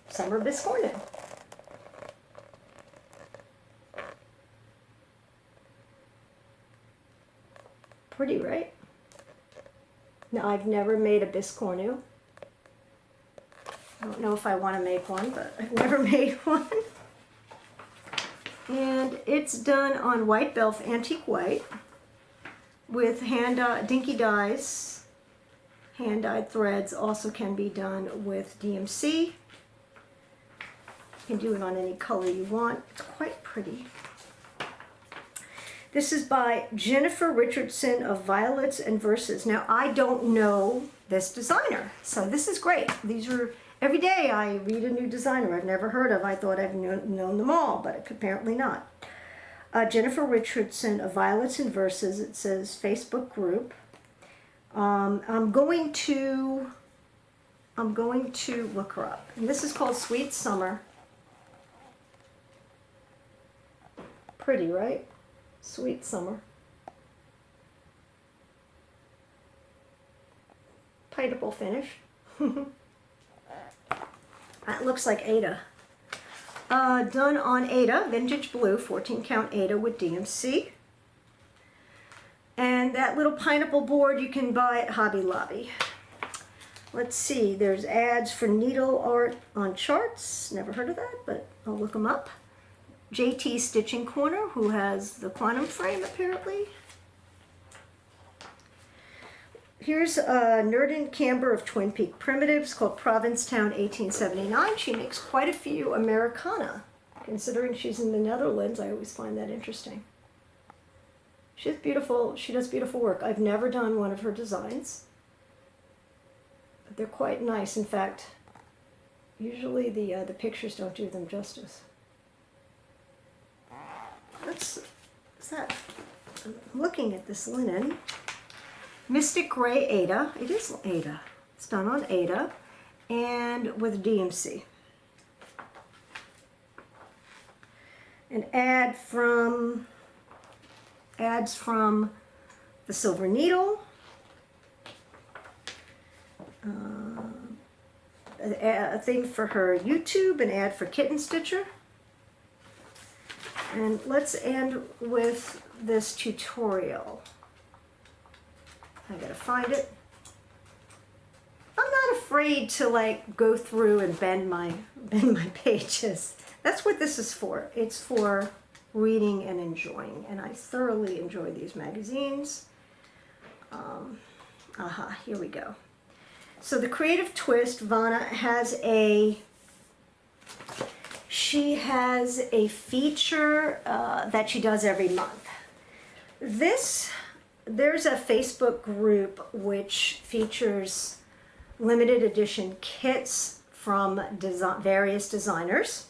S1: Summer Biscornu. Pretty, right? Now, I've never made a biscornu. I don't know if I want to make one, but I've never made one. And it's done on white belf, antique white, with dinky dyes. Hand-dyed threads also can be done with DMC. You can do it on any color you want. It's quite pretty. This is by Jennifer Richardson of Violets and Verses. Now, I don't know this designer, so this is great. These are, every day I read a new designer I've never heard of. I thought I've known them all, but apparently not. Jennifer Richardson of Violets and Verses. It says Facebook group. I'm going to look her up. And this is called Sweet Summer. Pretty, right? Sweet Summer. Paintable finish. That looks like Ada. Done on Ada, vintage blue, 14 count Ada with DMC. And that little pineapple board you can buy at Hobby Lobby. Let's see, there's ads for needle art on charts. Never heard of that, but I'll look them up. JT Stitching Corner, who has the quantum frame apparently. Here's Nerdin Camber of Twin Peak Primitives, called Provincetown 1879. She makes quite a few Americana. Considering she's in the Netherlands, I always find that interesting. She's beautiful. She does beautiful work. I've never done one of her designs, but they're quite nice. In fact, usually the pictures don't do them justice. What's that? I'm looking at this linen. Mystic Gray Ada. It is Ada. It's done on Ada and with DMC. An ad from ads from the Silver Needle. A thing for her YouTube, an ad for Kitten Stitcher. And let's end with this tutorial. I gotta find it. I'm not afraid to like go through and bend my pages. That's what this is for. It's for reading and enjoying, and I thoroughly enjoy these magazines. Here we go. So the Creative Twist, Vanna has she has a feature that she does every month. There's a Facebook group which features limited edition kits from various designers.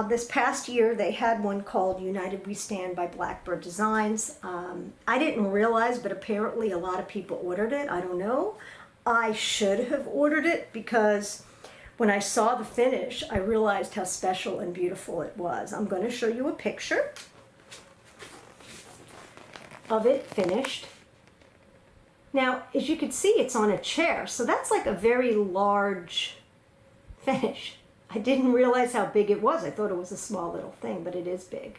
S1: This past year they had one called United We Stand by Blackbird Designs. I didn't realize, but apparently a lot of people ordered it. I don't know. I should have ordered it because when I saw the finish, I realized how special and beautiful it was. I'm going to show you a picture of it finished. Now, as you can see, it's on a chair, so that's like a very large finish. I didn't realize how big it was. I thought it was a small little thing, but it is big.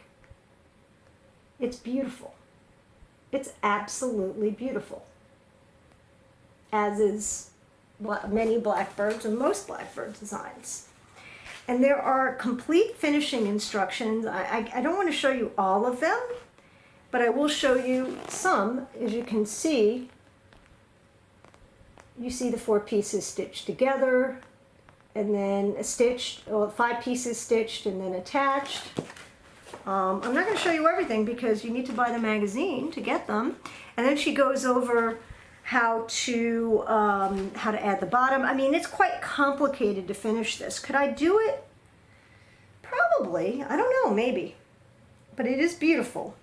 S1: It's beautiful. It's absolutely beautiful. As is many Blackbirds and most Blackbird designs. And there are complete finishing instructions. I don't want to show you all of them, but I will show you some. As you can see, you see the 4 pieces stitched together. and then stitched, or 5 pieces stitched and then attached. I'm not going to show you everything because you need to buy the magazine to get them. And then she goes over how to add the bottom. I mean, it's quite complicated to finish this. Could I do it? Probably. I don't know, maybe. But it is beautiful.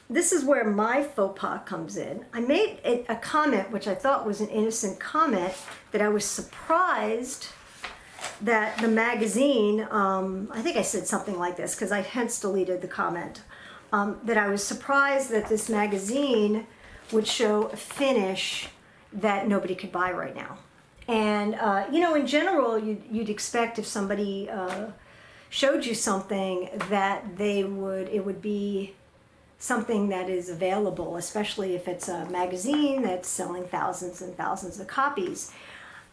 S1: This is where my faux pas comes in. I made a comment, which I thought was an innocent comment, that I was surprised that the magazine, I think I said something like this because I hence deleted the comment, that I was surprised that this magazine would show a finish that nobody could buy right now. And, you know, in general, you'd expect if somebody showed you something that it would be something that is available, especially if it's a magazine that's selling thousands and thousands of copies.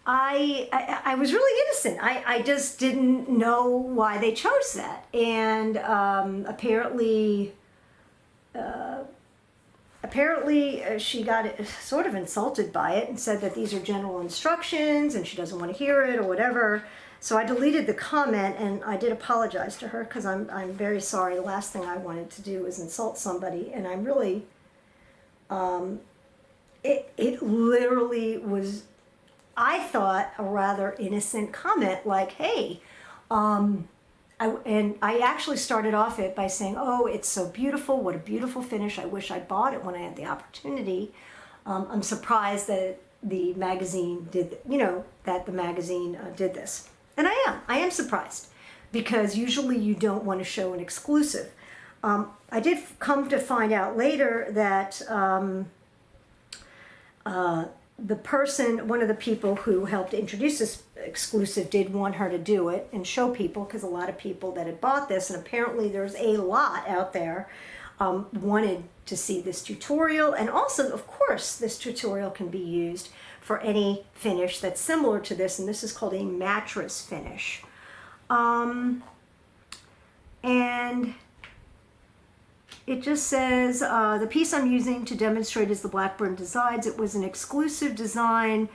S1: I was really innocent. I just didn't know why they chose that. And apparently she got sort of insulted by it and said that these are general instructions and she doesn't want to hear it or whatever. So I deleted the comment, and I did apologize to her because I'm very sorry. The last thing I wanted to do was insult somebody, and I'm really, it literally was, I thought, a rather innocent comment like, hey, and I actually started off it by saying, oh, it's so beautiful, what a beautiful finish, I wish I bought it when I had the opportunity. I'm surprised that the magazine did, that the magazine did this. And I am surprised, because usually you don't want to show an exclusive. I did come to find out later that the person, one of the people who helped introduce this exclusive, did want her to do it and show people, because a lot of people that had bought this, and apparently there's a lot out there, wanted to see this tutorial. And also, of course, this tutorial can be used for any finish that's similar to this, and this is called a mattress finish. And it just says, the piece I'm using to demonstrate is the Blackburn Designs. It was an exclusive design.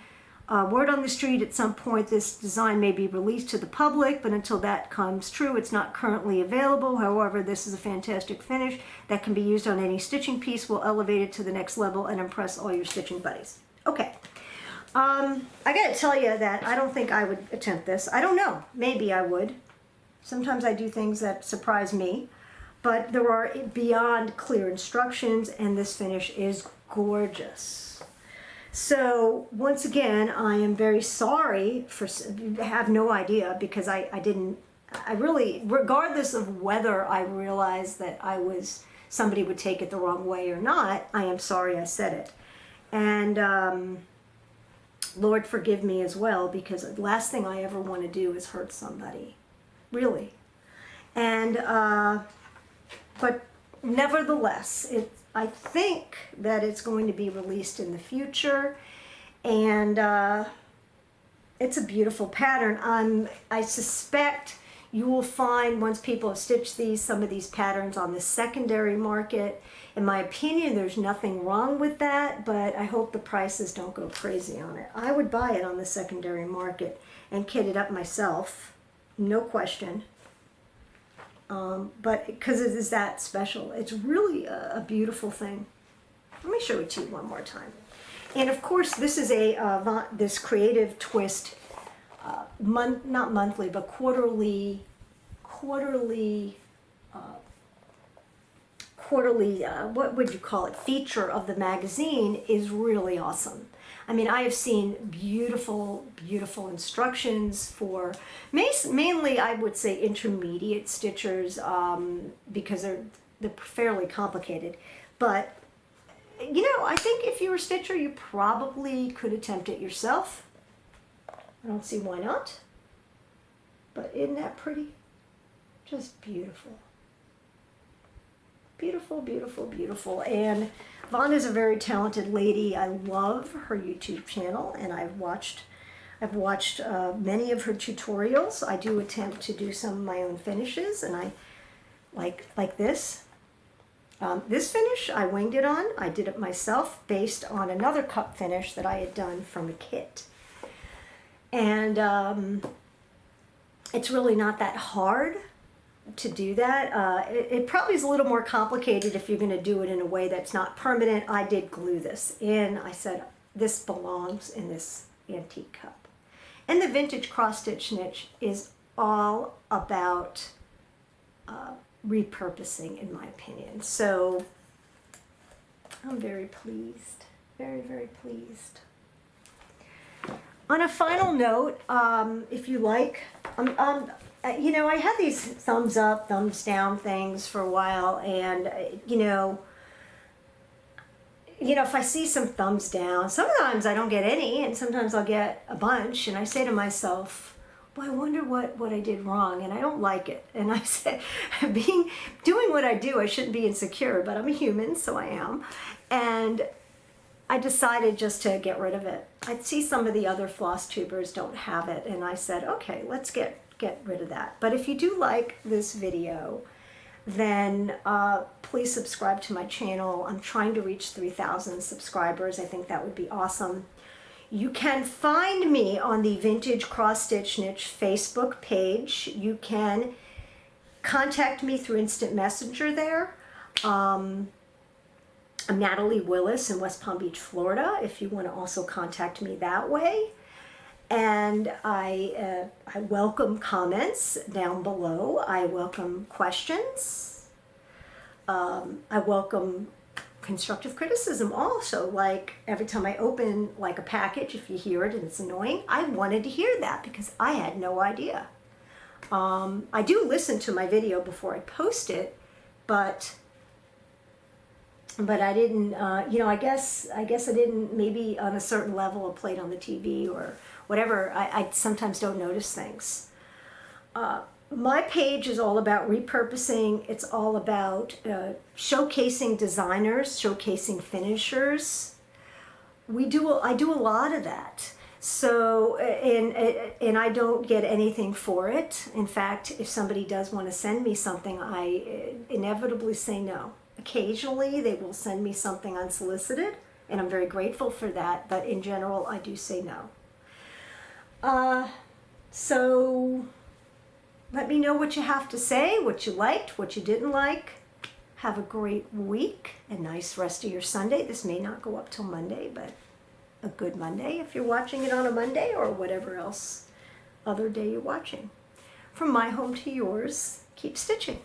S1: Word on the street, at some point this design may be released to the public, but until that comes true, it's not currently available. However, this is a fantastic finish that can be used on any stitching piece. Will elevate it to the next level and impress all your stitching buddies. Okay. I gotta tell you that I don't think I would attempt this. I don't know. Maybe I would. Sometimes I do things that surprise me. But there are beyond clear instructions, and this finish is gorgeous. So once again, I am very sorry for, I have no idea, because I really, regardless of whether I realized that somebody would take it the wrong way or not, I am sorry I said it. And Lord forgive me as well, because the last thing I ever want to do is hurt somebody, really. And but nevertheless, I think that it's going to be released in the future, and it's a beautiful pattern. I suspect you will find, once people have stitched some of these patterns on the secondary market. In my opinion, there's nothing wrong with that, but I hope the prices don't go crazy on it. I would buy it on the secondary market and kit it up myself, no question. But because it is that special, it's really a beautiful thing. Let me show it to you one more time. And of course, this is this creative twist, not monthly, but quarterly, what would you call it, feature of the magazine is really awesome. I mean, I have seen beautiful, beautiful instructions for mainly, I would say, intermediate stitchers, because they're fairly complicated. But, I think if you're a stitcher, you probably could attempt it yourself. I don't see why not. But isn't that pretty? Just beautiful. Beautiful, beautiful, beautiful. And Vaughn is a very talented lady. I love her YouTube channel, and I've watched many of her tutorials. I do attempt to do some of my own finishes, and I like this. This finish, I winged it on. I did it myself based on another cup finish that I had done from a kit. And it's really not that hard to do that. It probably is a little more complicated if you're going to do it in a way that's not permanent. I did glue this in. I said, this belongs in this antique cup. And the vintage cross-stitch niche is all about repurposing, in my opinion. So I'm very pleased, very, very pleased. On a final note, if you like, you know, I had these thumbs up, thumbs down things for a while, and you know, if I see some thumbs down, sometimes I don't get any, and sometimes I'll get a bunch, and I say to myself, well, I wonder what I did wrong, and I don't like it. And I said, doing what I do, I shouldn't be insecure, but I'm a human, so I am. And I decided just to get rid of it. I see some of the other floss tubers don't have it, and I said, okay, let's get rid of that. But if you do like this video, then please subscribe to my channel. I'm trying to reach 3,000 subscribers. I think that would be awesome. You can find me on the Vintage Cross Stitch Niche Facebook page. You can contact me through Instant Messenger there. I'm Natalie Willis in West Palm Beach, Florida, if you want to also contact me that way. And I welcome comments down below. I welcome questions. I welcome constructive criticism also. Like every time I open like a package, if you hear it and it's annoying, I wanted to hear that because I had no idea. I do listen to my video before I post it, but I didn't, you know, I guess I didn't, maybe on a certain level of played on the TV or whatever, I sometimes don't notice things. My page is all about repurposing. It's all about showcasing designers, showcasing finishers. I do a lot of that. So, and I don't get anything for it. In fact, if somebody does want to send me something, I inevitably say no. Occasionally, they will send me something unsolicited, and I'm very grateful for that, but in general, I do say no. So let me know what you have to say, what you liked, what you didn't like. Have a great week, a nice rest of your Sunday. This may not go up till Monday, but a good Monday if you're watching it on a Monday or whatever else other day you're watching. From my home to yours, keep stitching.